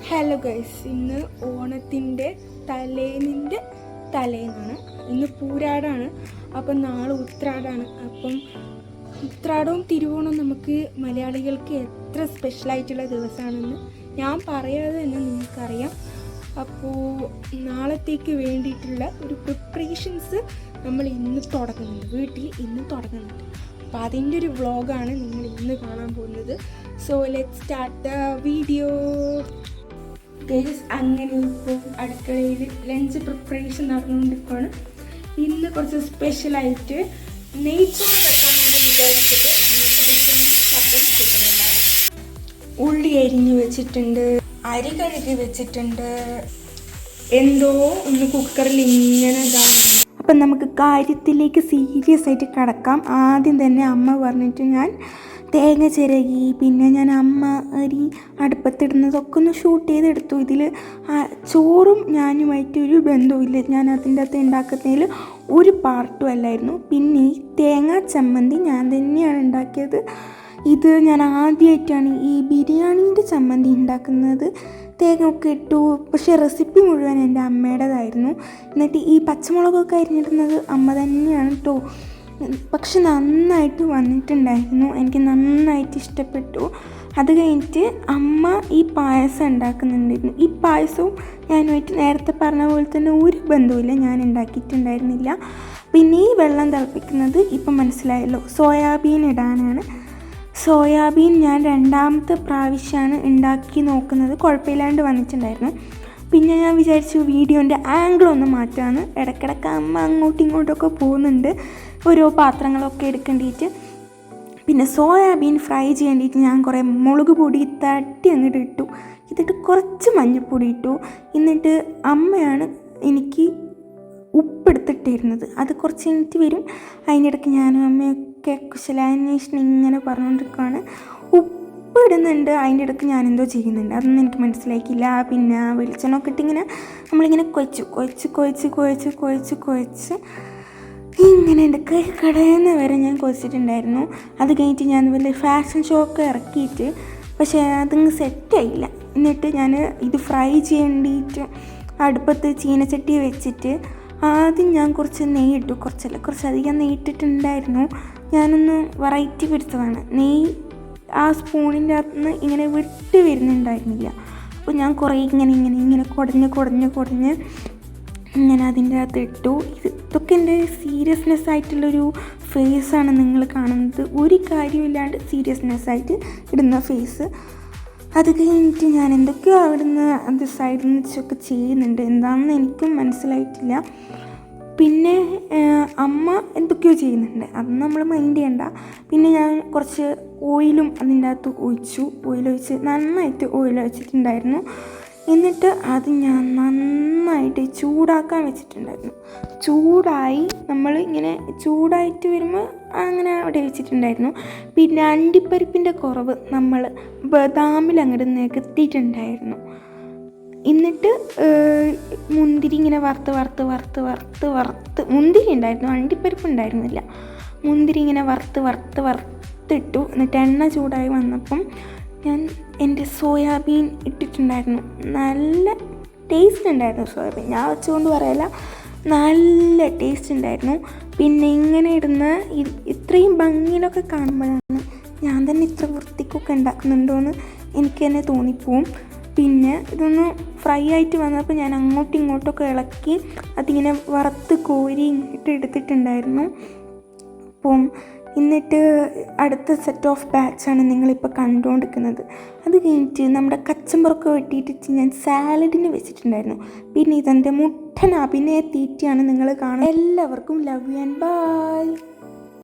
Hello guys, ഇന്ന് ഓണത്തിൻ്റെ തലേന്നാണ്. ഇന്ന് പൂരാടാണ്. അപ്പം നാളെ ഉത്രാടാണ്. അപ്പം ഉത്രാടവും തിരുവോണവും നമുക്ക് മലയാളികൾക്ക് എത്ര സ്പെഷ്യലായിട്ടുള്ള ദിവസമാണെന്ന് ഞാൻ പറയാതെ തന്നെ നിങ്ങൾക്കറിയാം. അപ്പോൾ നാളത്തേക്ക് വേണ്ടിയിട്ടുള്ള ഒരു പ്രിപ്പറേഷൻസ് നമ്മൾ ഇന്ന് തുടങ്ങുന്നുണ്ട്, വീട്ടിൽ ഇന്ന് തുടങ്ങുന്നുണ്ട്. അപ്പോൾ അതിൻ്റെ ഒരു വ്ളോഗാണ് നിങ്ങൾ ഇന്ന് കാണാൻ പോകുന്നത്. So let's start the video. അങ്ങനെ ഇപ്പോൾ അടുക്കളയിൽ ലഞ്ച് പ്രിപ്പറേഷൻ നടന്നുകൊണ്ടിരിക്കുകയാണ്. ഇന്ന് കുറച്ച് സ്പെഷ്യലായിട്ട് നെയ്ച്ചോറ് വെക്കാനാണ് വിചാരിച്ചത്. ഉള്ളി അരിഞ്ഞ് വെച്ചിട്ടുണ്ട്, അരി കഴുകി വെച്ചിട്ടുണ്ട്, എന്തോ ഒന്ന് കുക്കറിൽ ഇങ്ങനെ ഇതാണ്. അപ്പം നമുക്ക് കാര്യത്തിലേക്ക് സീരിയസ് ആയിട്ട് കിടക്കാം. ആദ്യം തന്നെ അമ്മ പറഞ്ഞിട്ട് ഞാൻ തേങ്ങ ചിരകി, പിന്നെ ഞാൻ അമ്മ അരി അടുപ്പത്തിടുന്നതൊക്കെ ഒന്ന് ഷൂട്ട് ചെയ്തെടുത്തു. ഇതിൽ ചോറും ഞാനുമായിട്ട് ഒരു ബന്ധവുമില്ല. ഞാൻ അതിൻ്റെ അകത്ത് ഉണ്ടാക്കുന്നതിൽ ഒരു പാർട്ടും അല്ലായിരുന്നു. പിന്നെ ഈ തേങ്ങാ ചമ്മന്തി ഞാൻ തന്നെയാണ് ഉണ്ടാക്കിയത്. ഇത് ഞാൻ ആദ്യമായിട്ടാണ് ഈ ബിരിയാണീൻ്റെ ചമ്മന്തി ഉണ്ടാക്കുന്നത്. തേങ്ങ ഒക്കെ ഇട്ടു, പക്ഷേ റെസിപ്പി മുഴുവൻ എൻ്റെ അമ്മയുടേതായിരുന്നു. എന്നിട്ട് ഈ പച്ചമുളകൊക്കെ അരിഞ്ഞിടുന്നത് അമ്മ തന്നെയാണ് കേട്ടോ. പക്ഷെ നന്നായിട്ട് വന്നിട്ടുണ്ടായിരുന്നു, എനിക്ക് നന്നായിട്ട് ഇഷ്ടപ്പെട്ടു. അത് കഴിഞ്ഞിട്ട് അമ്മ ഈ പായസം ഉണ്ടാക്കുന്നുണ്ടായിരുന്നു. ഈ പായസവും ഞാനുമായിട്ട് നേരത്തെ പറഞ്ഞ പോലെ തന്നെ ഒരു ബന്ധവുമില്ല, ഞാൻ ഉണ്ടാക്കിയിട്ടുണ്ടായിരുന്നില്ല. പിന്നെ ഈ വെള്ളം തിളപ്പിക്കുന്നത് ഇപ്പം മനസ്സിലായല്ലോ, സോയാബീൻ ഇടാനാണ്. സോയാബീൻ ഞാൻ രണ്ടാമത്തെ പ്രാവശ്യമാണ് ഉണ്ടാക്കി നോക്കുന്നത്, കുഴപ്പമില്ലാണ്ട് വന്നിട്ടുണ്ടായിരുന്നു. പിന്നെ ഞാൻ വിചാരിച്ചു വീഡിയോൻ്റെ ആംഗിളൊന്ന് മാറ്റാമെന്ന്. ഇടയ്ക്കിടയ്ക്ക് അമ്മ അങ്ങോട്ടും ഇങ്ങോട്ടൊക്കെ പോകുന്നുണ്ട്, ഓരോ പാത്രങ്ങളൊക്കെ എടുക്കേണ്ടിയിട്ട്. പിന്നെ സോയാബീൻ ഫ്രൈ ചെയ്യേണ്ടിയിട്ട് ഞാൻ കുറേ മുളക് പൊടി തട്ടി അങ്ങോട്ട് ഇട്ടു. എന്നിട്ട് കുറച്ച് മഞ്ഞൾപ്പൊടി ഇട്ടു. എന്നിട്ട് അമ്മയാണ് എനിക്ക് ഉപ്പെടുത്തിട്ടിരുന്നത്. അത് കുറച്ച് കഴിഞ്ഞിട്ട് വരും. അതിനിടയ്ക്ക് ഞാനും അമ്മയൊക്കെ കുശലാന്വേഷണം ഇങ്ങനെ പറഞ്ഞുകൊണ്ടിരിക്കുകയാണ്. ഉപ്പിടുന്നുണ്ട്, അതിൻ്റെ ഇടയ്ക്ക് ഞാനെന്തോ ചെയ്യുന്നുണ്ട്, അതൊന്നും എനിക്ക് മനസ്സിലാക്കിയില്ല. പിന്നെ വെളിച്ചെണ്ണമൊക്കെ ഇട്ടിങ്ങനെ നമ്മളിങ്ങനെ കുഴച്ച് ഇങ്ങനെ എൻ്റെ കൈ കടയുന്ന വരെ ഞാൻ കുഴച്ചിട്ടുണ്ടായിരുന്നു. അത് കഴിഞ്ഞിട്ട് ഞാൻ വലിയ ഫാഷൻ ഷോ ഒക്കെ ഇറക്കിയിട്ട്, പക്ഷേ അതങ്ങ് സെറ്റായില്ല. എന്നിട്ട് ഞാൻ ഇത് ഫ്രൈ ചെയ്യേണ്ടിയിട്ട് അടുപ്പത്ത് ചീനച്ചട്ടി വെച്ചിട്ട് ആദ്യം ഞാൻ കുറച്ച് നെയ്യ് ഇട്ടു. കുറച്ചധികം നെയ്യ് ഇട്ടിട്ടുണ്ടായിരുന്നു. ഞാനൊന്ന് വെറൈറ്റി പിടിച്ചതാണ്. നെയ്യ് ആ സ്പൂണിൻ്റെ അകത്തുനിന്ന് ഇങ്ങനെ വിട്ട് വരുന്നുണ്ടായിരുന്നില്ല. അപ്പോൾ ഞാൻ കുറേ ഇങ്ങനെ കുടഞ്ഞ് ഇങ്ങനെ അതിൻ്റെ അകത്ത് ഇട്ടു. ഇതൊക്കെ എൻ്റെ സീരിയസ്നെസ് ആയിട്ടുള്ളൊരു ഫേസാണ് നിങ്ങൾ കാണുന്നത്, ഒരു കാര്യമില്ലാണ്ട് സീരിയസ്നെസ് ആയിട്ട് ഇടുന്ന ഫേസ്. അത് കഴിഞ്ഞിട്ട് ഞാൻ എന്തൊക്കെയോ അവിടുന്ന് അത് സൈഡിൽ നിന്ന് വെച്ചൊക്കെ ചെയ്യുന്നുണ്ട്, എന്താണെന്ന് എനിക്കും മനസ്സിലായിട്ടില്ല. പിന്നെ അമ്മ എന്തൊക്കെയോ ചെയ്യുന്നുണ്ട്, അത് നമ്മൾ മൈൻഡ് ചെയ്യണ്ട. പിന്നെ ഞാൻ കുറച്ച് ഓയിലും അതിൻ്റെ അകത്ത് ഓയിലൊഴിച്ച് നന്നായിട്ട് ഓയിൽ ഒഴിച്ചിട്ടുണ്ടായിരുന്നു. എന്നിട്ട് അത് ഞാൻ നന്നായിട്ട് ചൂടാക്കാൻ വെച്ചിട്ടുണ്ടായിരുന്നു. ചൂടായി നമ്മൾ ഇങ്ങനെ ചൂടായിട്ട് വരുമ്പോൾ അങ്ങനെ അവിടെ വെച്ചിട്ടുണ്ടായിരുന്നു. പിന്നെ അണ്ടിപ്പരിപ്പിൻ്റെ കുറവ് നമ്മൾ ബദാമിൽ അങ്ങോട്ട് നികത്തിയിട്ടുണ്ടായിരുന്നു. എന്നിട്ട് മുന്തിരി ഇങ്ങനെ വറുത്ത് മുന്തിരി ഉണ്ടായിരുന്നു, അണ്ടിപ്പരിപ്പ് ഉണ്ടായിരുന്നില്ല. മുന്തിരി ഇങ്ങനെ വറുത്തിട്ടു. എന്നിട്ട് എണ്ണ ചൂടായി വന്നപ്പം ഞാൻ എൻ്റെ സോയാബീൻ ഇട്ടിട്ടുണ്ടായിരുന്നു. നല്ല ടേസ്റ്റ് ഉണ്ടായിരുന്നു സോയാബീൻ, ഞാൻ വെച്ചുകൊണ്ട് പറയല, നല്ല ടേസ്റ്റ് ഉണ്ടായിരുന്നു. പിന്നെ ഇങ്ങനെ ഇടുന്ന ഇത്രയും ഭംഗിയിലൊക്കെ കാണുമ്പോഴാണ് ഞാൻ തന്നെ ഇത്ര വൃത്തിക്കൊക്കെ ഉണ്ടാക്കുന്നുണ്ടോയെന്ന് എനിക്ക് തന്നെ തോന്നിപ്പോവും. പിന്നെ ഇതൊന്ന് ഫ്രൈ ആയിട്ട് വന്നപ്പോൾ ഞാൻ അങ്ങോട്ടും ഇങ്ങോട്ടൊക്കെ ഇളക്കി അതിങ്ങനെ വറുത്ത് കോരി ഇങ്ങോട്ട് എടുത്തിട്ടുണ്ടായിരുന്നു. അപ്പം എന്നിട്ട് അടുത്ത സെറ്റ് ഓഫ് ബാച്ചാണ് നിങ്ങളിപ്പോൾ കണ്ടുകൊണ്ടിരിക്കുന്നത്. അത് കഴിഞ്ഞിട്ട് നമ്മുടെ കച്ചമ്പറൊക്കെ വെട്ടിയിട്ട് ഞാൻ സാലഡിന് വെച്ചിട്ടുണ്ടായിരുന്നു. പിന്നെ ഇതെൻ്റെ മുട്ടൻ അഭിനയ തീറ്റയാണ് നിങ്ങൾ കാണുന്നത്. എല്ലാവർക്കും ലവ് യു ആൻഡ് ബൈ.